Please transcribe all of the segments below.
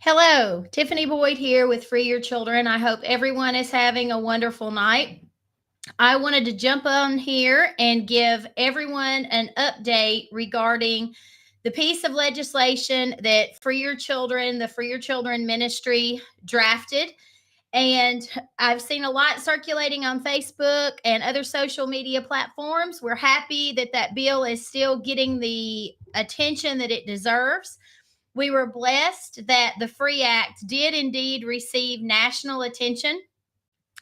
Hello, Tiffany Boyd here with Free Your Children. I hope everyone is having a wonderful night. I wanted to jump on here and give everyone an update regarding the piece of legislation that Free Your Children, the Free Your Children Ministry drafted. And I've seen a lot circulating on Facebook and other social media platforms. We're happy that that bill is still getting the attention that it deserves. We were blessed that the FREE Act did indeed receive national attention.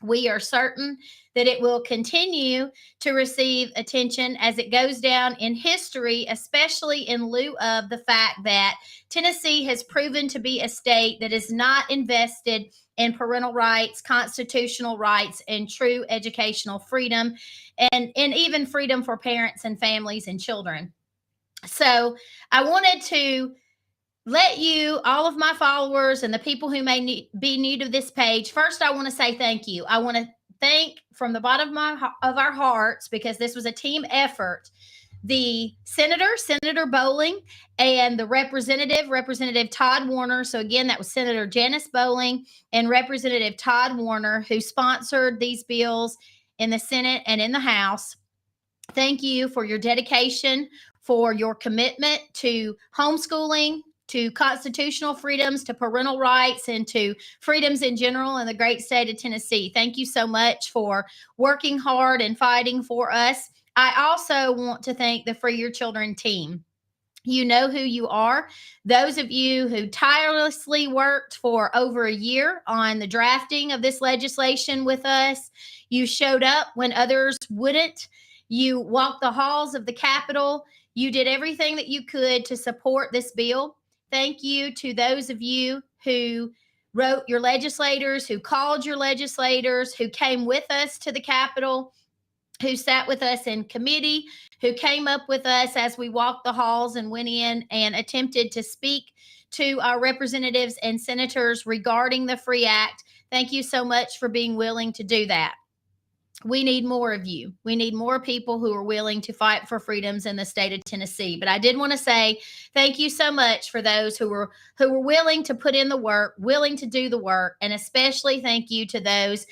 We are certain that it will continue to receive attention as it goes down in history, especially in lieu of the fact that Tennessee has proven to be a state that is not invested in parental rights, constitutional rights, and true educational freedom, and even freedom for parents and families and children. So I wanted to let you, all of my followers and the people who may be new to this page, first I want to say thank you. I want to thank from the bottom of our hearts, because this was a team effort, the Senator Bowling, and the Representative Todd Warner. So again, that was Senator Janice Bowling and Representative Todd Warner, who sponsored these bills in the Senate and in the House. Thank you for your dedication, for your commitment to homeschooling, to constitutional freedoms, to parental rights, and to freedoms in general in the great state of Tennessee. Thank you so much for working hard and fighting for us. I also want to thank the Free Your Children team. You know who you are. Those of you who tirelessly worked for over a year on the drafting of this legislation with us. You showed up when others wouldn't. You walked the halls of the Capitol. You did everything that you could to support this bill. Thank you to those of you who wrote your legislators, who called your legislators, who came with us to the Capitol, who sat with us in committee, who came up with us as we walked the halls and went in and attempted to speak to our representatives and senators regarding the FREE Act. Thank you so much for being willing to do that. We need more of you. We need more people who are willing to fight for freedoms in the state of Tennessee. But I did want to say thank you so much for those who were willing to put in the work, willing to do the work, and especially thank you to those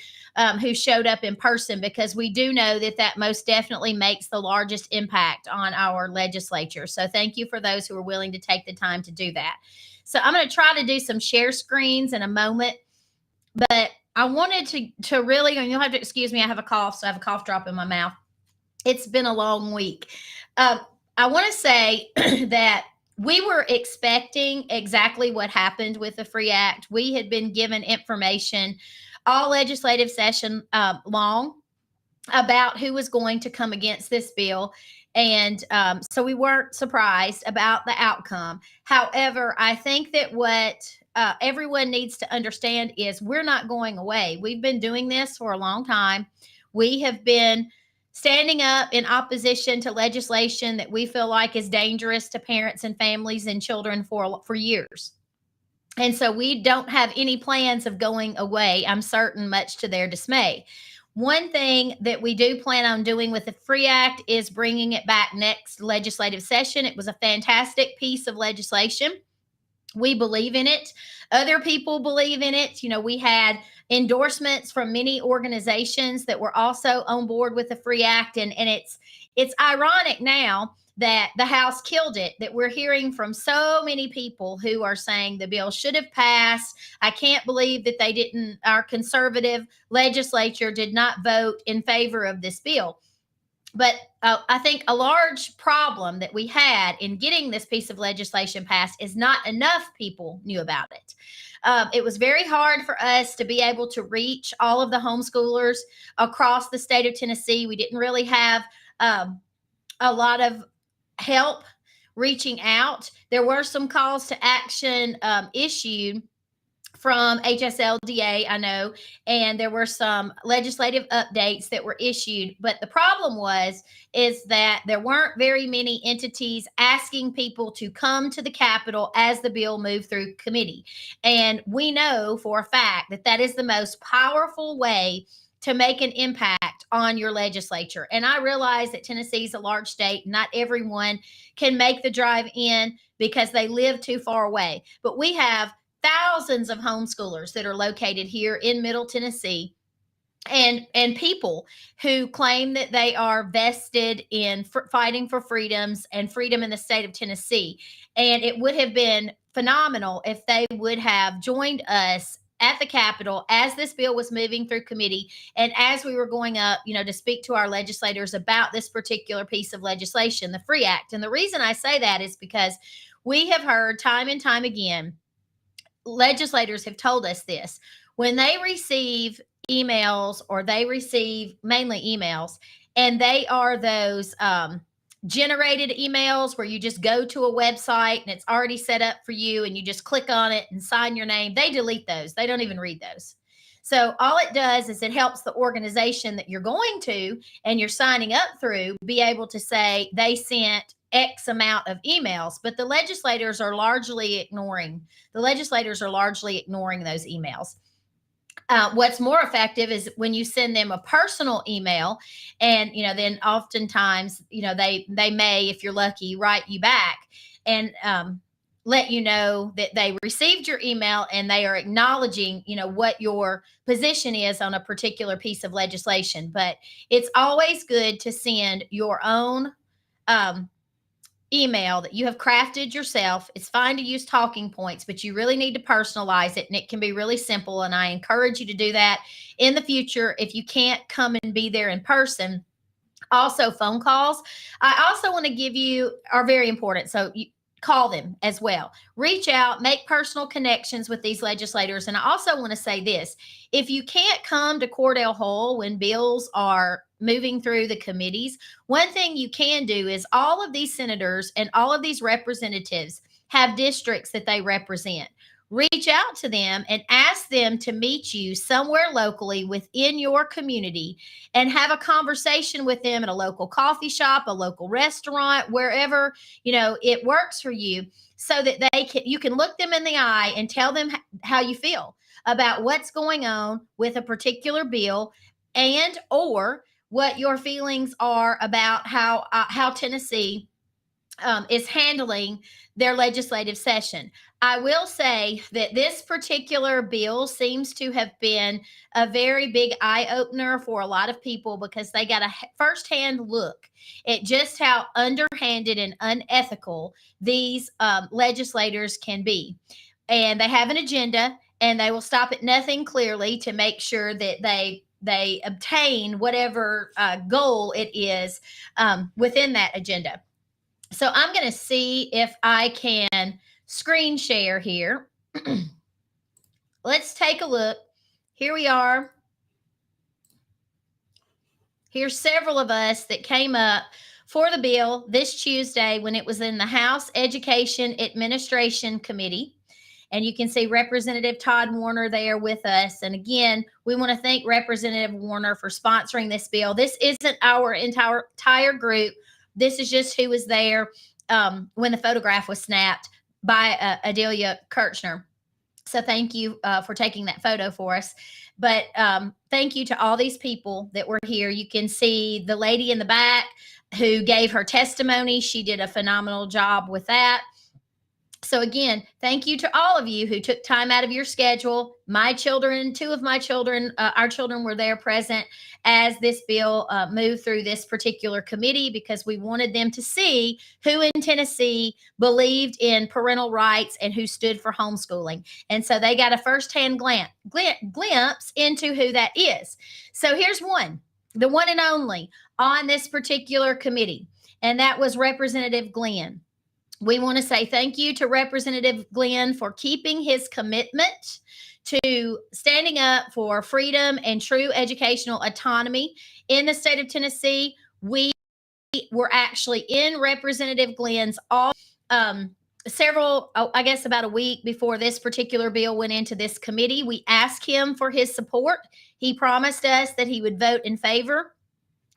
who showed up in person, because we do know that that most definitely makes the largest impact on our legislature. So thank you for those who are willing to take the time to do that. So I'm going to try to do some share screens in a moment, but I wanted to really, and you'll have to excuse me, I have a cough, so I have a cough drop in my mouth. It's been a long week. I want to say that we were expecting exactly what happened with the FREE Act. We had been given information all legislative session long about who was going to come against this bill. And so we weren't surprised about the outcome. However, I think that what everyone needs to understand is we're not going away. We've been doing this for a long time. We have been standing up in opposition to legislation that we feel like is dangerous to parents and families and children for years. And so we don't have any plans of going away, I'm certain, much to their dismay. One thing that we do plan on doing with the FREE Act is bringing it back next legislative session. It was a fantastic piece of legislation. We believe in it. Other people believe in it. You know, we had endorsements from many organizations that were also on board with the FREE Act. And it's ironic now that the House killed it, that we're hearing from so many people who are saying the bill should have passed. I can't believe that our conservative legislature did not vote in favor of this bill. But I think a large problem that we had in getting this piece of legislation passed is not enough people knew about it. It was very hard for us to be able to reach all of the homeschoolers across the state of Tennessee. We didn't really have a lot of help reaching out. There were some calls to action issued from HSLDA, I know, and there were some legislative updates that were issued. But the problem is that there weren't very many entities asking people to come to the Capitol as the bill moved through committee. And we know for a fact that that is the most powerful way to make an impact on your legislature. And I realize that Tennessee is a large state. Not everyone can make the drive in because they live too far away. But we have thousands of homeschoolers that are located here in Middle Tennessee, and people who claim that they are vested in fighting for freedoms and freedom in the state of Tennessee. And it would have been phenomenal if they would have joined us at the Capitol as this bill was moving through committee and as we were going up, to speak to our legislators about this particular piece of legislation, the FREE Act. And the reason I say that is because we have heard time and time again, legislators have told us this. When they receive emails, or they receive mainly emails, and they are those generated emails where you just go to a website and it's already set up for you and you just click on it and sign your name, they delete those. They don't even read those. So all it does is it helps the organization that you're going to and you're signing up through be able to say they sent X amount of emails, but the legislators are largely ignoring those emails. What's more effective is when you send them a personal email, and then oftentimes they may, if you're lucky, write you back and let you know that they received your email and they are acknowledging what your position is on a particular piece of legislation. But it's always good to send your own email that you have crafted yourself. It's fine to use talking points, but you really need to personalize it, and it can be really simple. And I encourage you to do that in the future if you can't come and be there in person. Also, phone calls, I also want to give you, are very important. So you call them as well. Reach out, make personal connections with these legislators. And I also want to say this: if you can't come to Cordell Hull when bills are moving through the committees, one thing you can do is all of these senators and all of these representatives have districts that they represent. Reach out to them and ask them to meet you somewhere locally within your community and have a conversation with them at a local coffee shop, a local restaurant, wherever it works for you, so that you can look them in the eye and tell them how you feel about what's going on with a particular bill, and or what your feelings are about how Tennessee is handling their legislative session. I will say that this particular bill seems to have been a very big eye opener for a lot of people, because they got a firsthand look at just how underhanded and unethical these legislators can be. And they have an agenda, and they will stop at nothing, clearly, to make sure that they obtain whatever goal it is within that agenda. So I'm going to see if I can screen share here. Let's take a look. Here we are. Here's several of us that came up for the bill this Tuesday when it was in the House Education Administration Committee. And you can see Representative Todd Warner there with us. And again, we want to thank Representative Warner for sponsoring this bill. This isn't our entire group. This is just who was there when the photograph was snapped by Adelia Kirchner. So thank you for taking that photo for us. But thank you to all these people that were here. You can see the lady in the back who gave her testimony. She did a phenomenal job with that. So again, thank you to all of you who took time out of your schedule. My children, two of my children, our children were there present as this bill moved through this particular committee, because we wanted them to see who in Tennessee believed in parental rights and who stood for homeschooling. And so they got a firsthand glimpse into who that is. So here's the one and only on this particular committee, and that was Representative Glenn. We want to say thank you to Representative Glenn for keeping his commitment to standing up for freedom and true educational autonomy in the state of Tennessee. We were actually in Representative Glenn's about a week before this particular bill went into this committee. We asked him for his support. He promised us that he would vote in favor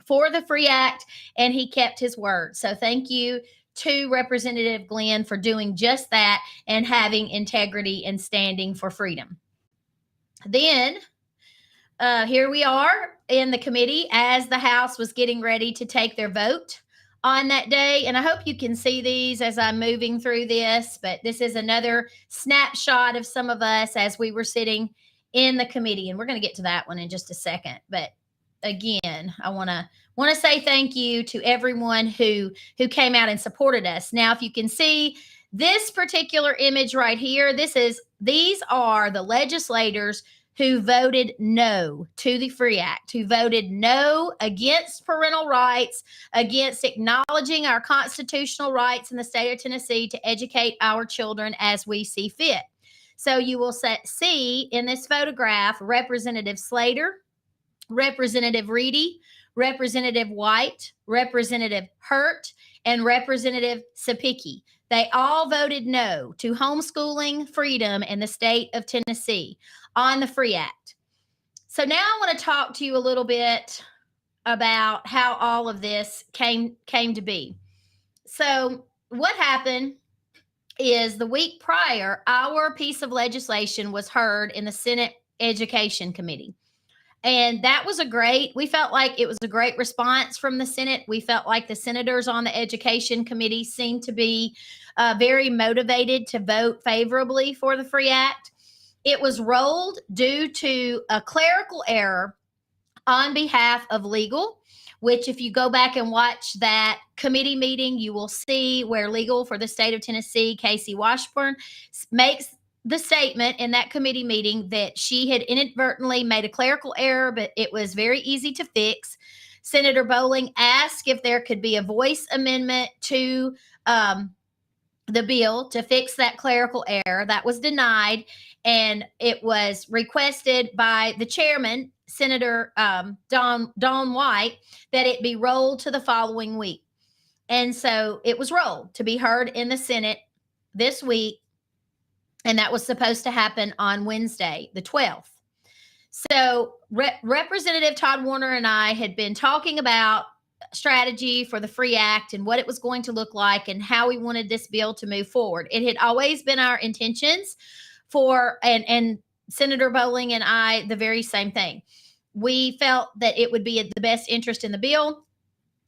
for the FREE Act, and he kept his word. So thank you to Representative Glenn for doing just that and having integrity and standing for freedom. Then here we are in the committee as the House was getting ready to take their vote on that day. And I hope you can see these as I'm moving through this, but this is another snapshot of some of us as we were sitting in the committee. And we're going to get to that one in just a second. But again, I want to say thank you to everyone who came out and supported us. Now, if you can see this particular image right here, these are the legislators who voted no to the FREE Act, who voted no against parental rights, against acknowledging our constitutional rights in the state of Tennessee to educate our children as we see fit. So you will see in this photograph Representative Slater, Representative Reedy, Representative White, Representative Hurt, and Representative Sapicki. They all voted no to homeschooling freedom in the state of Tennessee on the FREE Act. So now I want to talk to you a little bit about how all of this came to be. So what happened is the week prior, our piece of legislation was heard in the Senate Education Committee. And that was we felt like it was a great response from the Senate. We felt like the senators on the Education Committee seemed to be very motivated to vote favorably for the FREE Act. It was rolled due to a clerical error on behalf of legal, which if you go back and watch that committee meeting, you will see where legal for the state of Tennessee, Casey Washburn, makes the statement in that committee meeting that she had inadvertently made a clerical error, but it was very easy to fix. Senator Bowling asked if there could be a voice amendment to the bill to fix that clerical error. That was denied, and it was requested by the chairman, Senator Dawn White, that it be rolled to the following week. And so it was rolled to be heard in the Senate this week, and that was supposed to happen on Wednesday, the 12th. So Representative Todd Warner and I had been talking about strategy for the FREE Act and what it was going to look like and how we wanted this bill to move forward. It had always been our intentions and Senator Bowling and I, the very same thing. We felt that it would be in the best interest in the bill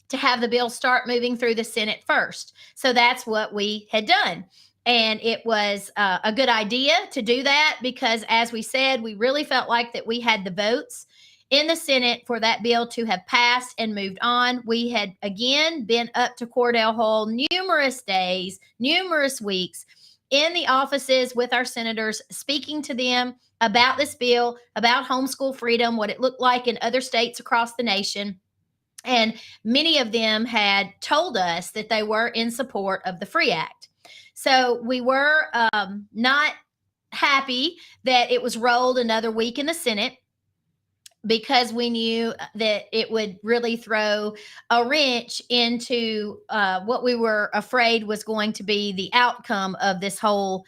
to have the bill start moving through the Senate first. So that's what we had done. And it was a good idea to do that because, as we said, we really felt like that we had the votes in the Senate for that bill to have passed and moved on. We had, again, been up to Cordell Hall numerous days, numerous weeks in the offices with our senators, speaking to them about this bill, about homeschool freedom, what it looked like in other states across the nation. And many of them had told us that they were in support of the FREE Act. So we were not happy that it was rolled another week in the Senate because we knew that it would really throw a wrench into what we were afraid was going to be the outcome of this whole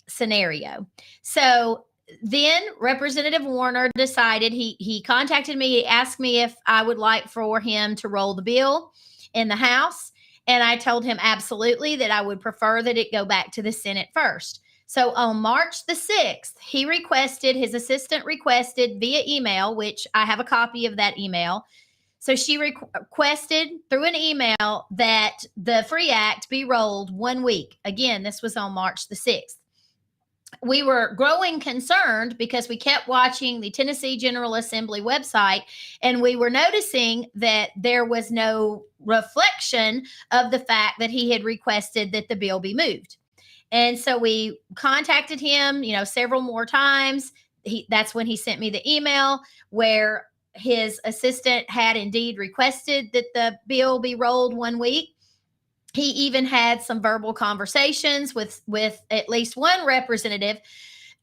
scenario. So then Representative Warner decided, he contacted me, he asked me if I would like for him to roll the bill in the House. And I told him absolutely that I would prefer that it go back to the Senate first. So on March the 6th, his assistant requested via email, which I have a copy of that email. So she requested through an email that the FREE Act be rolled 1 week. Again, this was on March the 6th. We were growing concerned because we kept watching the Tennessee General Assembly website, and we were noticing that there was no reflection of the fact that he had requested that the bill be moved. And so we contacted him, several more times. That's when he sent me the email where his assistant had indeed requested that the bill be rolled 1 week. He even had some verbal conversations with at least one representative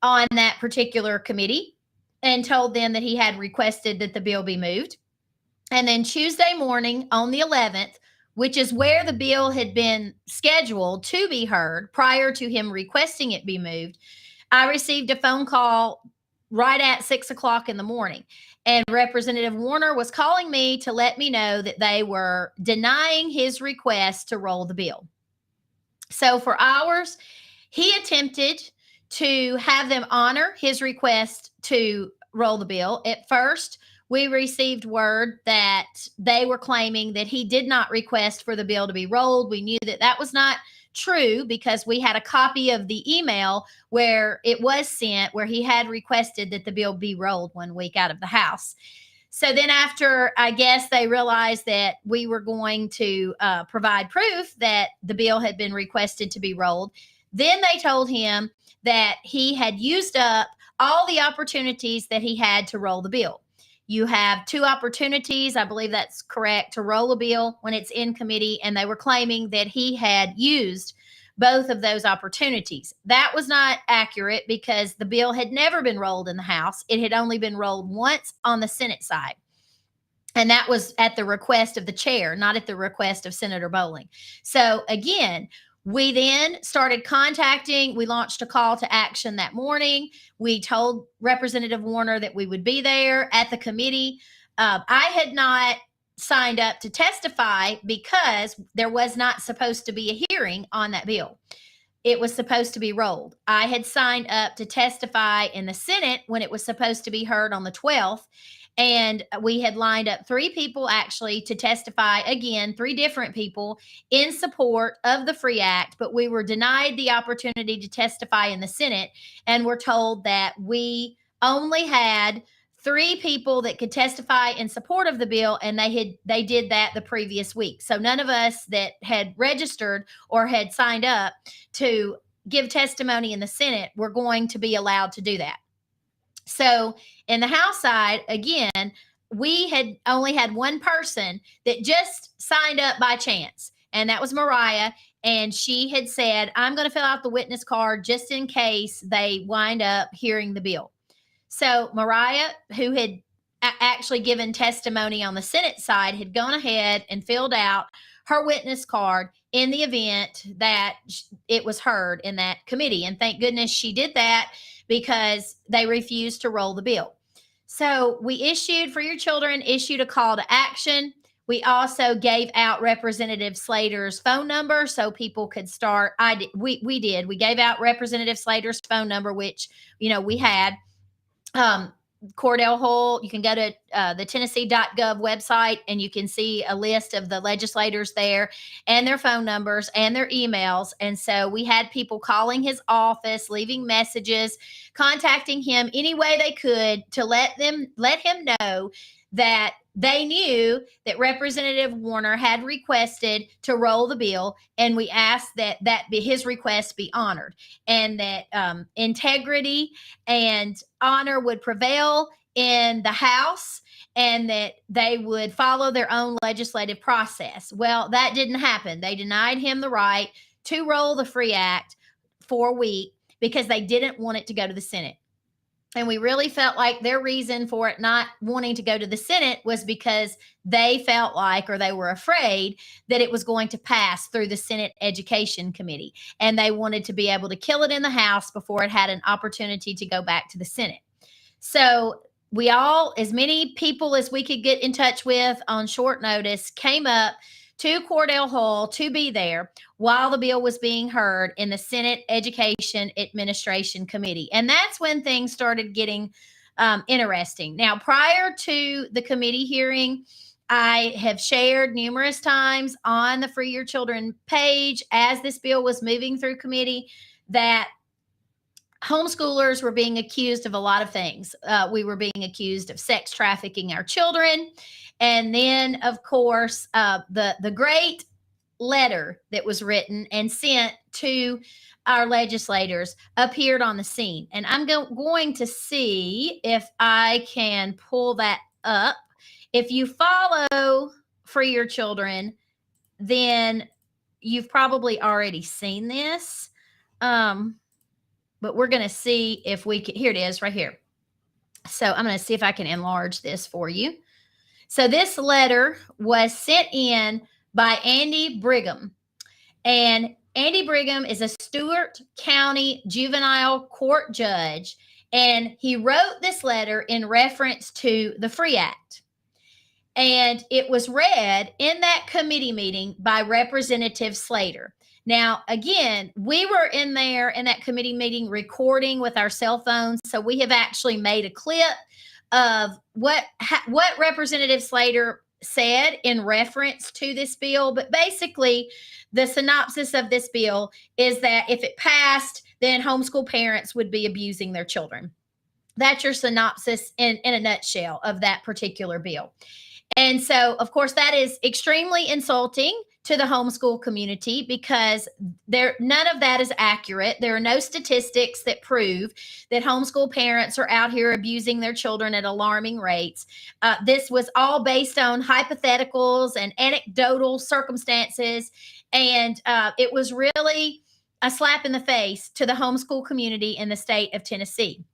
on that particular committee and told them that he had requested that the bill be moved. And then Tuesday morning on the 11th, which is where the bill had been scheduled to be heard prior to him requesting it be moved, I received a phone call right at 6 o'clock in the morning. And Representative Warner was calling me to let me know that they were denying his request to roll the bill. So for hours, he attempted to have them honor his request to roll the bill. At first, we received word that they were claiming that he did not request for the bill to be rolled. We knew that that was not true because we had a copy of the email where it was sent, where he had requested that the bill be rolled 1 week out of the House. So then, after I guess they realized that we were going to provide proof that the bill had been requested to be rolled, then they told him that he had used up all the opportunities that he had to roll the bill. You have 2 opportunities, I believe that's correct, to roll a bill when it's in committee, and they were claiming that he had used both of those opportunities. That was not accurate because the bill had never been rolled in the House. It had only been rolled once on the Senate side. And that was at the request of the chair, not at the request of Senator Bowling. So again, we then started contacting. We launched a call to action that morning. We told Representative Warner that we would be there at the committee. I had not signed up to testify because there was not supposed to be a hearing on that bill. It was supposed to be rolled. I had signed up to testify in the Senate when it was supposed to be heard on the 12th. And we had lined up 3 people actually to testify again, 3 different people in support of the Free Act, but we were denied the opportunity to testify in the Senate and were told that we only had 3 people that could testify in support of the bill, and they did that the previous week. So none of us that had registered or had signed up to give testimony in the Senate were going to be allowed to do that. So in the House side, again, we had only had 1 person that just signed up by chance, and that was Mariah. And she had said, I'm going to fill out the witness card just in case they wind up hearing the bill. So Mariah, who had actually given testimony on the Senate side, had gone ahead and filled out her witness card in the event that it was heard in that committee. And thank goodness she did that because they refused to roll the bill. So we issued, For Your Children, issued a call to action. We also gave out Representative Slater's phone number so people could start. We did. We gave out Representative Slater's phone number, which, we had. Cordell Hull, you can go to the Tennessee.gov website and you can see a list of the legislators there and their phone numbers and their emails. And so we had people calling his office, leaving messages, contacting him any way they could to let him know that they knew that Representative Warner had requested to roll the bill, and we asked that his request be honored, and that integrity and honor would prevail in the House, and that they would follow their own legislative process. Well, that didn't happen. They denied him the right to roll the Free Act for a week because they didn't want it to go to the Senate. And we really felt like their reason for it not wanting to go to the Senate was because they felt like, or they were afraid, that it was going to pass through the Senate Education Committee. And they wanted to be able to kill it in the House before it had an opportunity to go back to the Senate. So we all, as many people as we could get in touch with on short notice, came up to Cordell Hull to be there while the bill was being heard in the Senate Education Administration Committee. And that's when things started getting interesting. Now, prior to the committee hearing, I have shared numerous times on the Free Your Children page as this bill was moving through committee that homeschoolers were being accused of a lot of things. We were being accused of sex trafficking our children. And then, of course, the great letter that was written and sent to our legislators appeared on the scene. And I'm going to see if I can pull that up. If you follow Free Your Children, then you've probably already seen this. But we're going to see if we can. Here it is right here. So I'm going to see if I can enlarge this for you. So this letter was sent in by Andy Brigham. And Andy Brigham is a Stewart County juvenile court judge. And he wrote this letter in reference to the Free Act. And it was read in that committee meeting by Representative Slater. Now, again, we were in there in that committee meeting recording with our cell phones. So we have actually made a clip of what Representative Slater said in reference to this bill, but basically the synopsis of this bill is that if it passed, then homeschool parents would be abusing their children. That's your synopsis in a nutshell of that particular bill. And so, of course, that is extremely insulting to the homeschool community because none of that is accurate. There are no statistics that prove that homeschool parents are out here abusing their children at alarming rates. This was all based on hypotheticals and anecdotal circumstances, and it was really a slap in the face to the homeschool community in the state of Tennessee.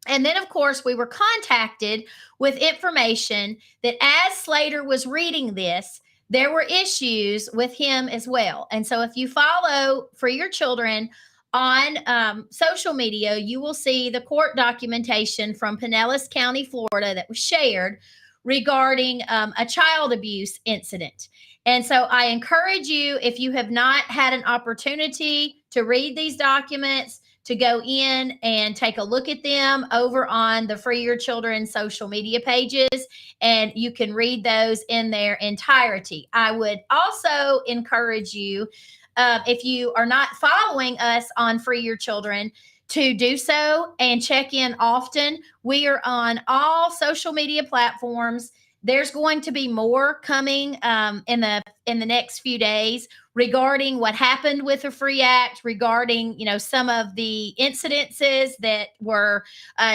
And then, of course, we were contacted with information that as Slater was reading this, there were issues with him as well. And so if you follow Free Your Children on social media, you will see the court documentation from Pinellas County, Florida, that was shared regarding a child abuse incident. And so I encourage you, if you have not had an opportunity to read these documents, to go in and take a look at them over on the Free Your Children social media pages, and you can read those in their entirety. I would also encourage you, if you are not following us on Free Your Children, to do so and check in often. We are on all social media platforms. There's going to be more coming in the next few days regarding what happened with the Free Act, regarding some of the incidences that were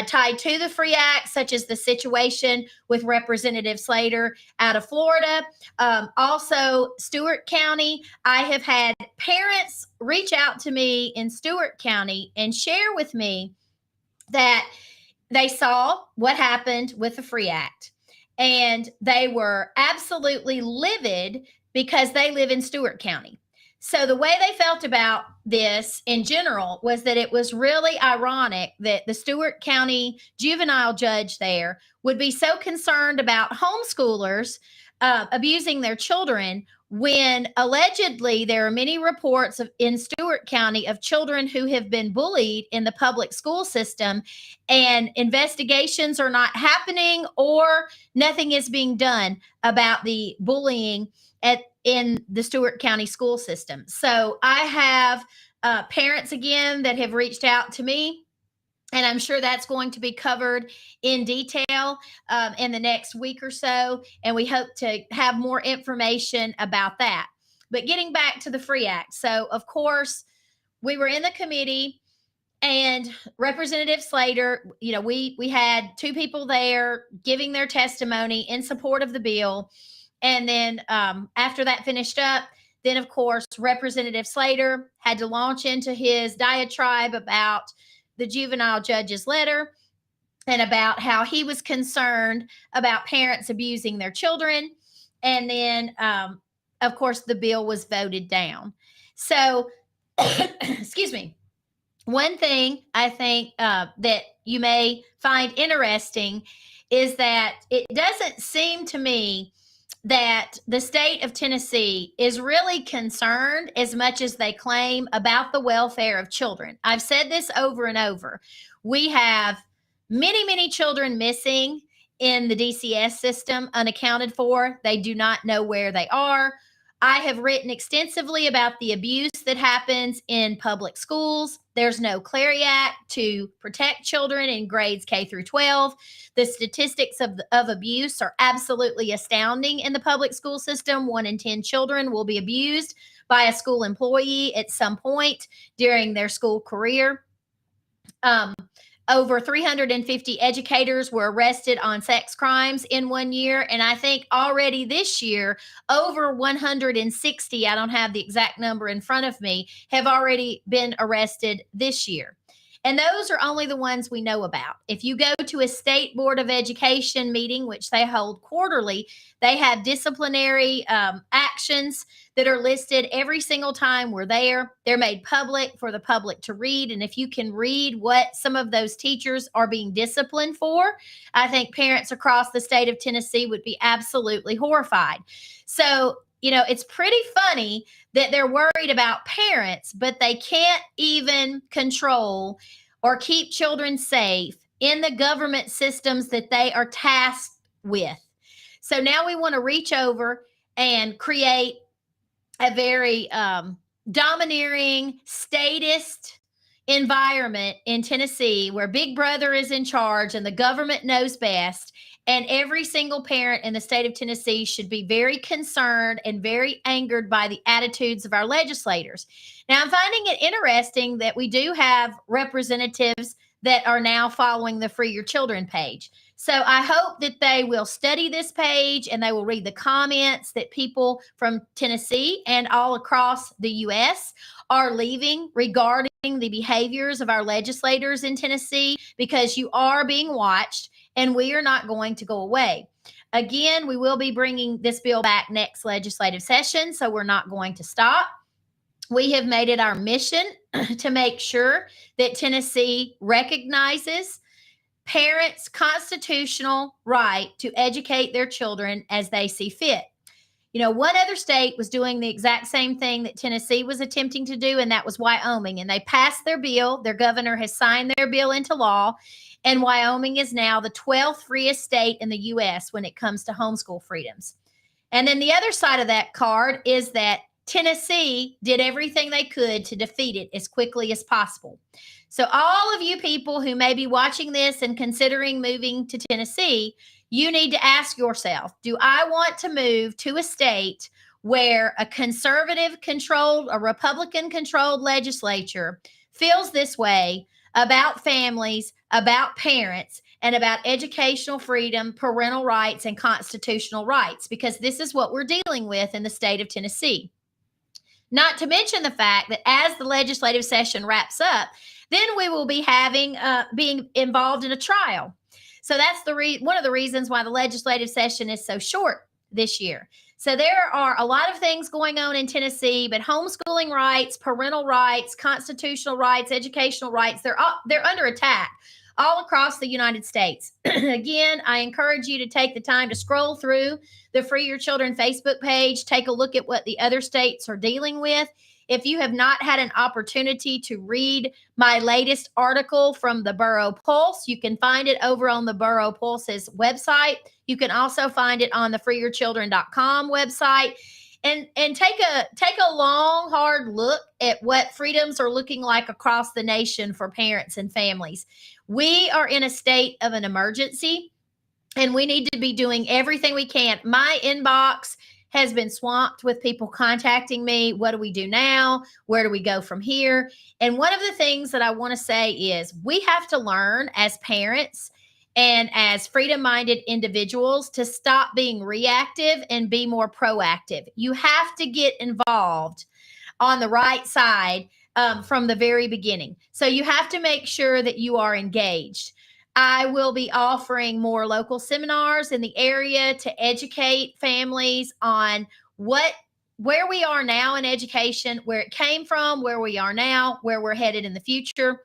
tied to the Free Act, such as the situation with Representative Slater out of Florida. Also, Stewart County. I have had parents reach out to me in Stewart County and share with me that they saw what happened with the Free Act, and they were absolutely livid because they live in Stewart County. So the way they felt about this in general was that it was really ironic that the Stewart County juvenile judge there would be so concerned about homeschoolers abusing their children when allegedly there are many reports in Stewart County of children who have been bullied in the public school system, and investigations are not happening or nothing is being done about the bullying in the Stewart County school system. So I have parents again that have reached out to me, and I'm sure that's going to be covered in detail in the next week or so. And we hope to have more information about that. But getting back to the Free Act. So, of course, we were in the committee, and Representative Slater, we had two people there giving their testimony in support of the bill. And then after that finished up, then, of course, Representative Slater had to launch into his diatribe about the juvenile judge's letter and about how he was concerned about parents abusing their children. And then, of course, the bill was voted down. So, excuse me. One thing I think that you may find interesting is that it doesn't seem to me that the state of Tennessee is really concerned as much as they claim about the welfare of children. I've said this over and over. We have many, many children missing in the DCS system, unaccounted for. They do not know where they are. I have written extensively about the abuse that happens in public schools. There's no Clery Act to protect children in grades K through 12. The statistics of abuse are absolutely astounding in the public school system. 1 in 10 children will be abused by a school employee at some point during their school career. Over 350 educators were arrested on sex crimes in 1 year. And I think already this year, over 160, I don't have the exact number in front of me, have already been arrested this year. And those are only the ones we know about. If you go to a state board of education meeting, which they hold quarterly, they have disciplinary actions that are listed every single time we're there. They're made public for the public to read. And if you can read what some of those teachers are being disciplined for, I think parents across the state of Tennessee would be absolutely horrified. So, it's pretty funny that they're worried about parents, but they can't even control or keep children safe in the government systems that they are tasked with. So now we want to reach over and create a very domineering, statist environment in Tennessee where Big Brother is in charge and the government knows best. And every single parent in the state of Tennessee should be very concerned and very angered by the attitudes of our legislators. Now, I'm finding it interesting that we do have representatives that are now following the Free Your Children page. So I hope that they will study this page and they will read the comments that people from Tennessee and all across the U.S. are leaving regarding the behaviors of our legislators in Tennessee, because you are being watched and we are not going to go away. Again, we will be bringing this bill back next legislative session, so we're not going to stop. We have made it our mission to make sure that Tennessee recognizes parents' constitutional right to educate their children as they see fit. You know, one other state was doing the exact same thing that Tennessee was attempting to do, and that was Wyoming. And they passed their bill. Their governor has signed their bill into law. And Wyoming is now the 12th freest state in the U.S. when it comes to homeschool freedoms. And then the other side of that card is that Tennessee did everything they could to defeat it as quickly as possible. So all of you people who may be watching this and considering moving to Tennessee, you need to ask yourself, do I want to move to a state where a conservative controlled, a Republican controlled legislature feels this way about families, about parents, and about educational freedom, parental rights, and constitutional rights? Because this is what we're dealing with in the state of Tennessee. Not to mention the fact that as the legislative session wraps up, then we will be having being involved in a trial. So that's one of the reasons why the legislative session is so short this year. So there are a lot of things going on in Tennessee, but homeschooling rights, parental rights, constitutional rights, educational rights, they're under attack all across the United States. Again, I encourage you to take the time to scroll through the Free Your Children Facebook page, take a look at what the other states are dealing with. If you have not had an opportunity to read my latest article from the Borough Pulse, you can find it over on the Borough Pulse's website. You can also find it on the freeyourchildren.com website. And take a long, hard look at what freedoms are looking like across the nation for parents and families. We are in a state of an emergency, and we need to be doing everything we can. My inbox has been swamped with people contacting me. What do we do now? Where do we go from here? And one of the things that I want to say is we have to learn as parents and as freedom-minded individuals to stop being reactive and be more proactive. You have to get involved on the right side from the very beginning. So you have to make sure that you are engaged. I will be offering more local seminars in the area to educate families on where we are now in education, where it came from, where we are now, where we're headed in the future.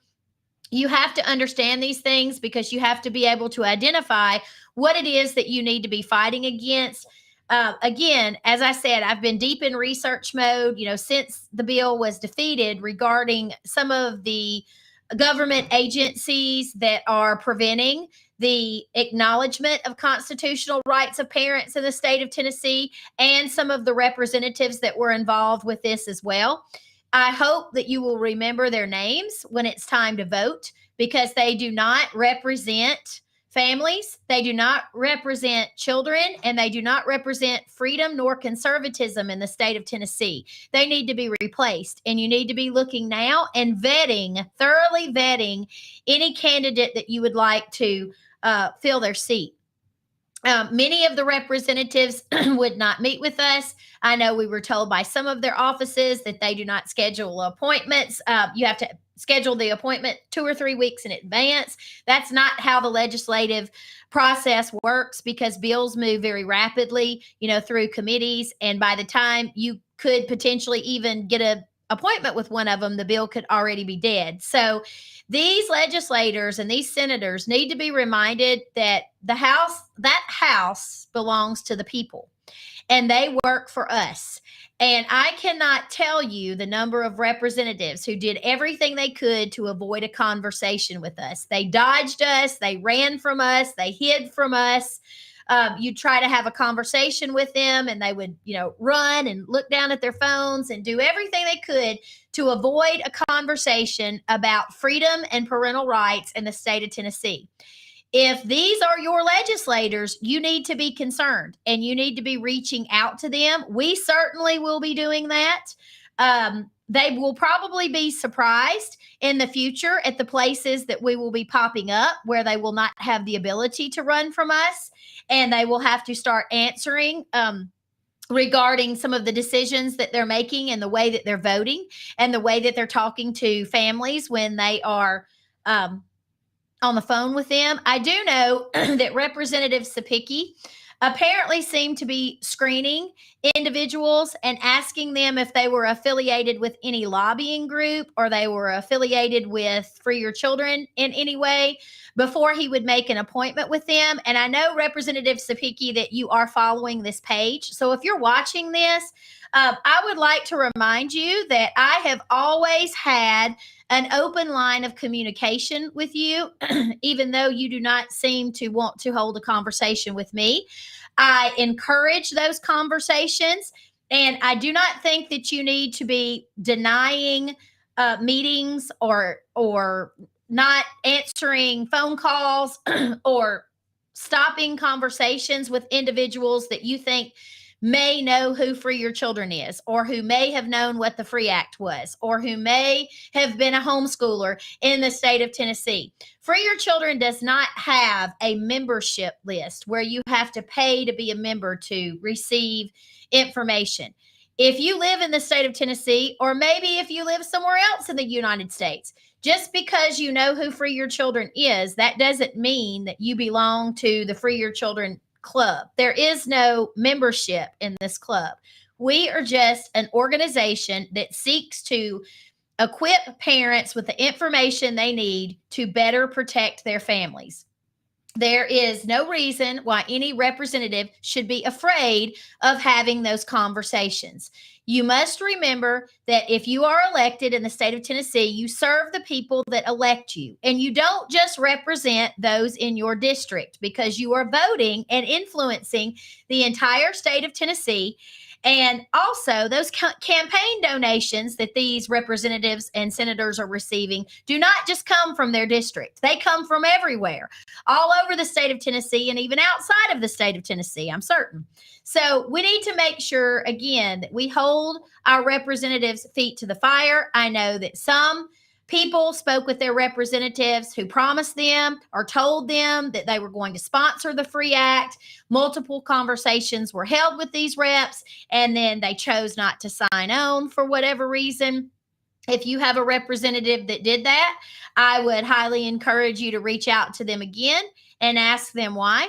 You have to understand these things because you have to be able to identify what it is that you need to be fighting against. Again, as I said, I've been deep in research mode, since the bill was defeated, regarding some of the government agencies that are preventing the acknowledgement of constitutional rights of parents in the state of Tennessee, and some of the representatives that were involved with this as well. I hope that you will remember their names when it's time to vote, because they do not represent families, they do not represent children, and they do not represent freedom nor conservatism in the state of Tennessee. They need to be replaced, and you need to be looking now and thoroughly vetting any candidate that you would like to fill their seat. Many of the representatives would not meet with us. I know we were told by some of their offices that they do not schedule appointments. You have to schedule the appointment 2 or 3 weeks in advance. That's not how the legislative process works, because bills move very rapidly, through committees. And by the time you could potentially even get appointment with one of them, the bill could already be dead. So these legislators and these senators need to be reminded that that house belongs to the people and they work for us. And I cannot tell you the number of representatives who did everything they could to avoid a conversation with us. They dodged us, they ran from us, they hid from us. You'd try to have a conversation with them and they would, run and look down at their phones and do everything they could to avoid a conversation about freedom and parental rights in the state of Tennessee. If these are your legislators, you need to be concerned and you need to be reaching out to them. We certainly will be doing that. They will probably be surprised in the future at the places that we will be popping up where they will not have the ability to run from us, and they will have to start answering regarding some of the decisions that they're making and the way that they're voting and the way that they're talking to families when they are on the phone with them. I do know that Representative Sapicki apparently seemed to be screening individuals and asking them if they were affiliated with any lobbying group or they were affiliated with Free Your Children in any way before he would make an appointment with them. And I know, Representative Sapicki, that you are following this page. So if you're watching this, I would like to remind you that I have always had an open line of communication with you, even though you do not seem to want to hold a conversation with me. I encourage those conversations, and I do not think that you need to be denying meetings or not answering phone calls or stopping conversations with individuals that you think may know who Free Your Children is, or who may have known what the Free Act was, or who may have been a homeschooler in the state of Tennessee. Free Your Children does not have a membership list where you have to pay to be a member to receive information. If you live in the state of Tennessee, or maybe if you live somewhere else in the United States, just because you know who Free Your Children is, that doesn't mean that you belong to the Free Your Children club. There is no membership in this club. We are just an organization that seeks to equip parents with the information they need to better protect their families. There is no reason why any representative should be afraid of having those conversations. You must remember that if you are elected in the state of Tennessee, you serve the people that elect you. And you don't just represent those in your district, because you are voting and influencing the entire state of Tennessee. And also, those campaign donations that these representatives and senators are receiving do not just come from their district. They come from everywhere, all over the state of Tennessee and even outside of the state of Tennessee, I'm certain. So we need to make sure, again, that we hold our representatives' feet to the fire. I know that some people spoke with their representatives who promised them or told them that they were going to sponsor the Free Act. Multiple conversations were held with these reps, and then they chose not to sign on for whatever reason. If you have a representative that did that, I would highly encourage you to reach out to them again and ask them why.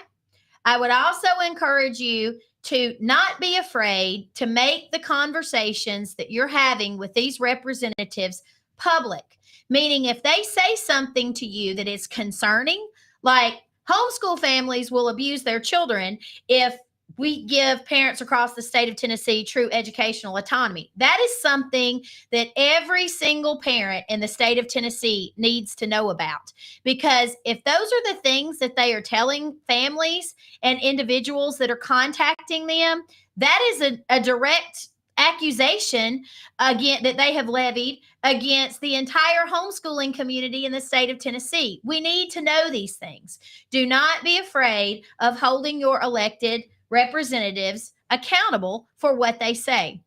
I would also encourage you to not be afraid to make the conversations that you're having with these representatives public. Meaning, if they say something to you that is concerning, like homeschool families will abuse their children if we give parents across the state of Tennessee true educational autonomy. That is something that every single parent in the state of Tennessee needs to know about. Because if those are the things that they are telling families and individuals that are contacting them, that is a direct accusation again that they have levied against the entire homeschooling community in the state of Tennessee. We need to know these things. Do not be afraid of holding your elected representatives accountable for what they say.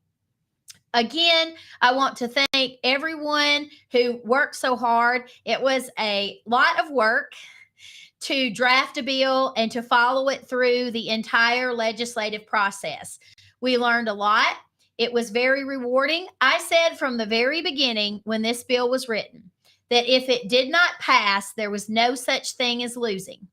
Again, I want to thank everyone who worked so hard. It was a lot of work to draft a bill and to follow it through the entire legislative process. We learned a lot. It was very rewarding. I said from the very beginning when this bill was written that if it did not pass, there was no such thing as losing.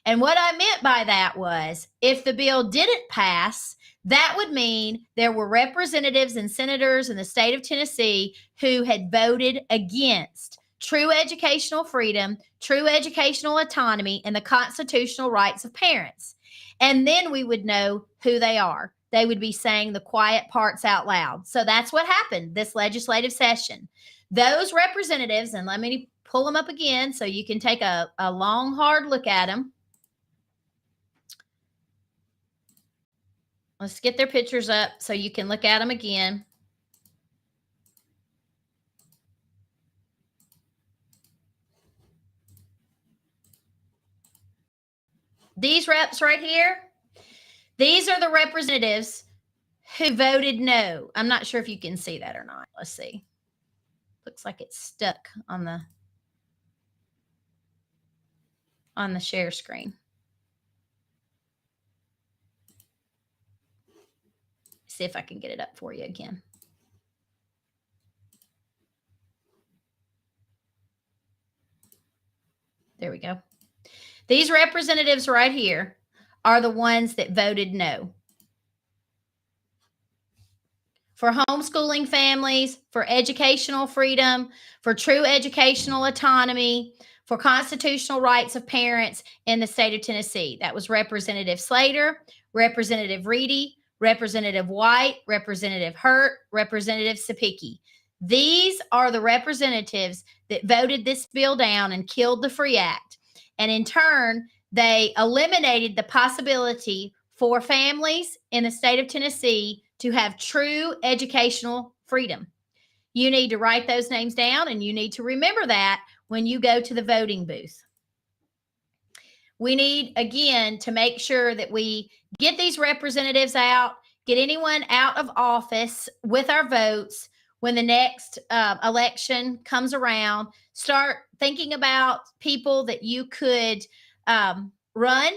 And what I meant by that was if the bill didn't pass, That would mean there were representatives and senators in the state of Tennessee who had voted against true educational freedom, true educational autonomy, and the constitutional rights of parents. And then we would know who they are. They would be saying the quiet parts out loud. So that's what happened this legislative session. Those representatives, and let me pull them up again so you can take a long, hard look at them. Let's get their pictures up so you can look at them again. These reps right here, these are the representatives who voted no. I'm not sure if you can see that or not. Let's see. Looks like it's stuck on the share screen. See if I can get it up for you again. There we go. These representatives right here are the ones that voted no. For homeschooling families, for educational freedom, for true educational autonomy, for constitutional rights of parents in the state of Tennessee. That was Representative Slater, Representative Reedy, Representative White, Representative Hurt, Representative Sapicki. These are the representatives that voted this bill down and killed the FREE Act. And in turn, they eliminated the possibility for families in the state of Tennessee to have true educational freedom. You need to write those names down, and you need to remember that when you go to the voting booth. We need, again, to make sure that we get these representatives out, get anyone out of office with our votes when the next election comes around. Start thinking about people that you could run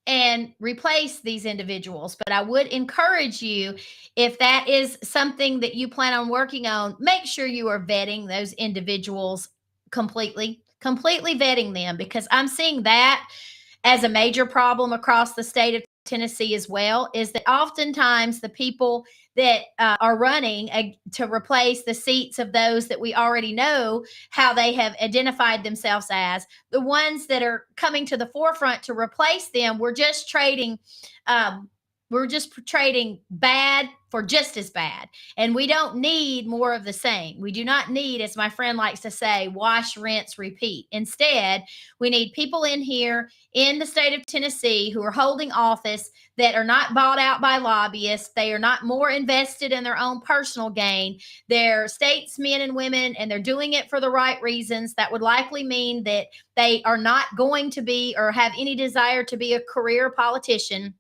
and replace these individuals. But I would encourage you, if that is something that you plan on working on, make sure you are vetting those individuals completely vetting them, because I'm seeing that as a major problem across the state of Tennessee as well, is that oftentimes the people that are running to replace the seats of those that we already know how they have identified themselves as, the ones that are coming to the forefront to replace them, we're just trading bad for just as bad. And we don't need more of the same. We do not need, as my friend likes to say, wash, rinse, repeat. Instead, we need people in here in the state of Tennessee who are holding office that are not bought out by lobbyists. They are not more invested in their own personal gain. They're statesmen and women, and they're doing it for the right reasons. That would likely mean that they are not going to be or have any desire to be a career politician.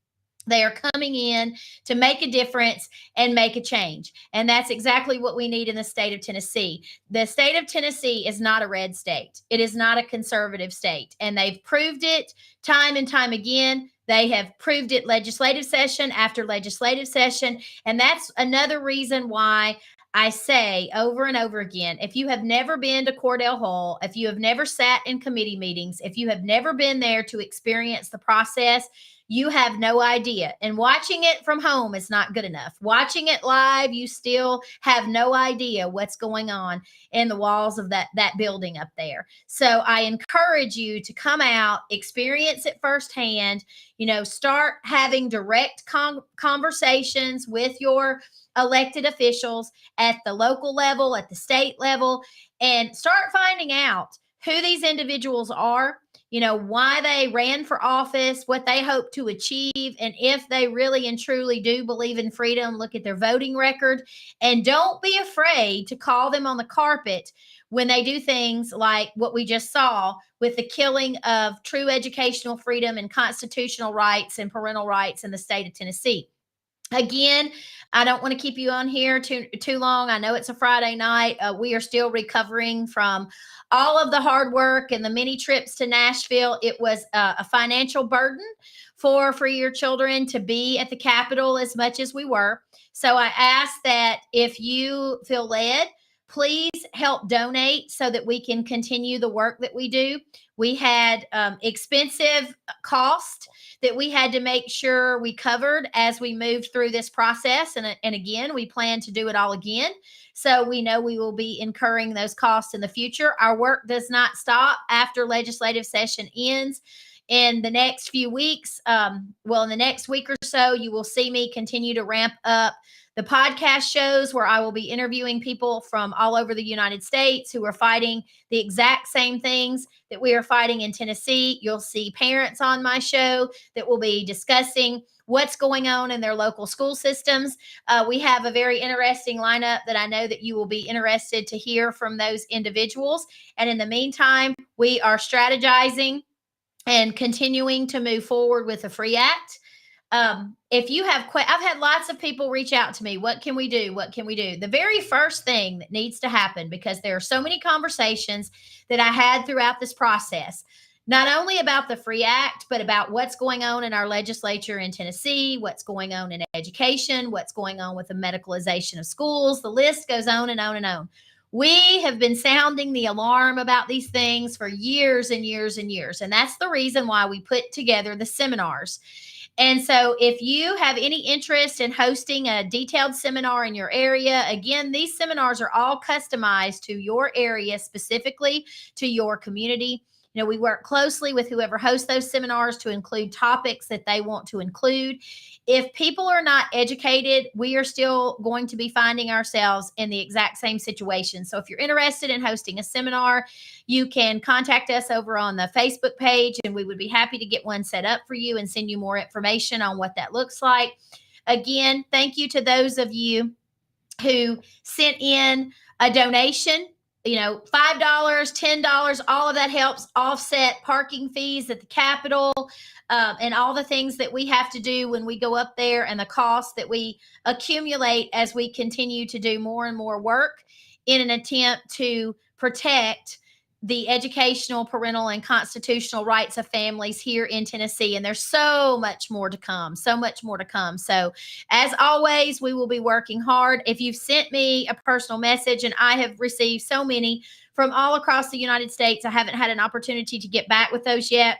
They are coming in to make a difference and make a change. And that's exactly what we need in the state of Tennessee. The state of Tennessee is not a red state. It is not a conservative state. And they've proved it time and time again. They have proved it legislative session after legislative session. And that's another reason why I say over and over again, if you have never been to Cordell Hall, if you have never sat in committee meetings, if you have never been there to experience the process, you have no idea. And watching it from home is not good enough. Watching it live, you still have no idea what's going on in the walls of that building up there. So I encourage you to come out, experience it firsthand, start having direct conversations with your elected officials at the local level, at the state level, and start finding out who these individuals are, why they ran for office, what they hope to achieve, and if they really and truly do believe in freedom. Look at their voting record, and don't be afraid to call them on the carpet when they do things like what we just saw with the killing of true educational freedom and constitutional rights and parental rights in the state of Tennessee. Again, I don't want to keep you on here too long. I know it's a Friday night. We are still recovering from all of the hard work and the many trips to Nashville. It was a financial burden for Free Your Children to be at the Capitol as much as we were. So I ask that if you feel led Please help donate so that we can continue the work that we do. We had expensive cost that we had to make sure we covered as we moved through this process. And again, we plan to do it all again. So we know we will be incurring those costs in the future. Our work does not stop after legislative session ends. In the next few weeks, in the next week or so, you will see me continue to ramp up the podcast shows where I will be interviewing people from all over the United States who are fighting the exact same things that we are fighting in Tennessee. You'll see parents on my show that will be discussing what's going on in their local school systems. We have a very interesting lineup that I know that you will be interested to hear from those individuals. And in the meantime, we are strategizing and continuing to move forward with the FREE Act. If you have, I've had lots of people reach out to me. What can we do? What can we do? The very first thing that needs to happen, because there are so many conversations that I had throughout this process, not only about the FREE Act, but about what's going on in our legislature in Tennessee, what's going on in education, what's going on with the medicalization of schools. The list goes on and on and on. We have been sounding the alarm about these things for years and years and years. And that's the reason why we put together the seminars. And so if you have any interest in hosting a detailed seminar in your area, again, these seminars are all customized to your area, specifically to your community. You know, we work closely with whoever hosts those seminars to include topics that they want to include. If people are not educated, we are still going to be finding ourselves in the exact same situation. So if you're interested in hosting a seminar, you can contact us over on the Facebook page, and we would be happy to get one set up for you and send you more information on what that looks like. Again, thank you to those of you who sent in a donation. You know, $5, $10, all of that helps offset parking fees at the Capitol, and all the things that we have to do when we go up there, and the costs that we accumulate as we continue to do more and more work in an attempt to protect the educational, parental, and constitutional rights of families here in Tennessee. And there's so much more to come, so much more to come. So as always, we will be working hard. If you've sent me a personal message, and I have received so many from all across the United States, I haven't had an opportunity to get back with those yet.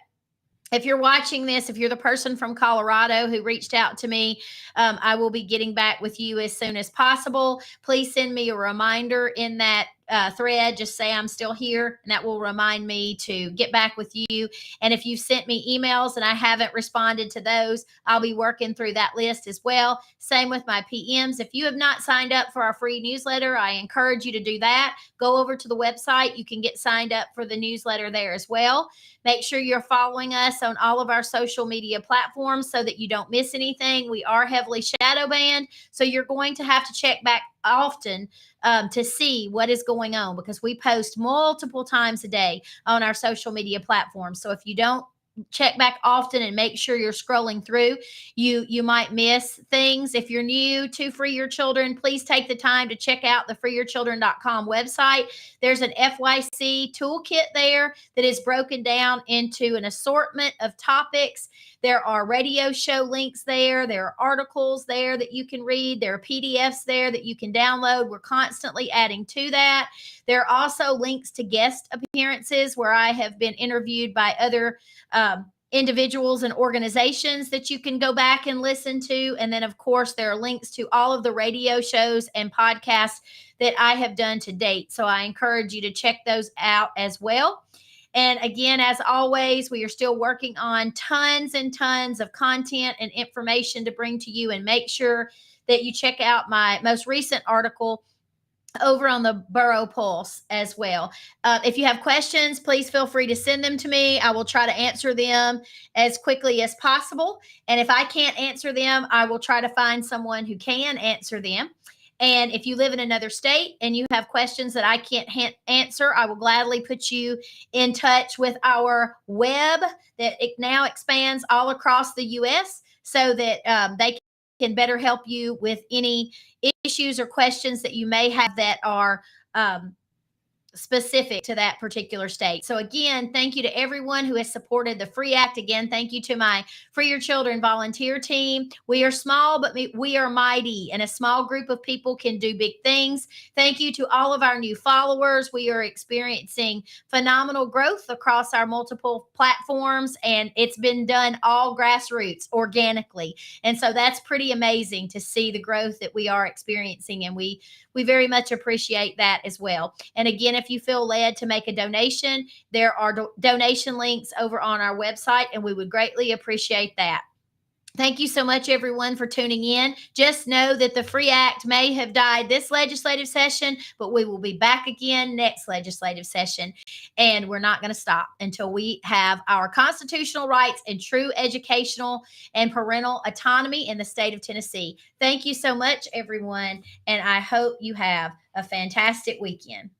If you're watching this, if you're the person from Colorado who reached out to me, I will be getting back with you as soon as possible. Please send me a reminder in that thread. Just say I'm still here, and that will remind me to get back with you. And if you've sent me emails and I haven't responded to those, I'll be working through that list as well. Same with my PMs. If you have not signed up for our free newsletter, I encourage you to do that. Go over to the website. You can get signed up for the newsletter there as well. Make sure you're following us on all of our social media platforms so that you don't miss anything. We are heavily shadow banned, so you're going to have to check back often to see what is going on, because we post multiple times a day on our social media platforms. So if you don't check back often and make sure you're scrolling through, you might miss things. If you're new to Free Your Children, please take the time to check out the freeyourchildren.com website. There's an FYC toolkit there that is broken down into an assortment of topics. There are radio show links there. There are articles there that you can read. There are PDFs there that you can download. We're constantly adding to that. There are also links to guest appearances where I have been interviewed by other individuals and organizations that you can go back and listen to. And then, of course, there are links to all of the radio shows and podcasts that I have done to date. So I encourage you to check those out as well. And again, as always, we are still working on tons and tons of content and information to bring to you. And make sure that you check out my most recent article over on the Borough Pulse as well. If you have questions, please feel free to send them to me. I will try to answer them as quickly as possible. And if I can't answer them, I will try to find someone who can answer them. And if you live in another state and you have questions that I can't answer, I will gladly put you in touch with our web that it now expands all across the U.S. so that they can better help you with any issues or questions that you may have that are specific to that particular state. So again, thank you to everyone who has supported the Free Act. Again, thank you to my Free Your Children volunteer team. We are small, but we are mighty, and a small group of people can do big things. Thank you to all of our new followers. We are experiencing phenomenal growth across our multiple platforms, and it's been done all grassroots organically. And so that's pretty amazing to see the growth that we are experiencing, and we very much appreciate that as well. And again, if you feel led to make a donation, there are donation links over on our website, and we would greatly appreciate that. Thank you so much, everyone, for tuning in. Just know that the Free Act may have died this legislative session, but we will be back again next legislative session. And we're not going to stop until we have our constitutional rights and true educational and parental autonomy in the state of Tennessee. Thank you so much, everyone. And I hope you have a fantastic weekend.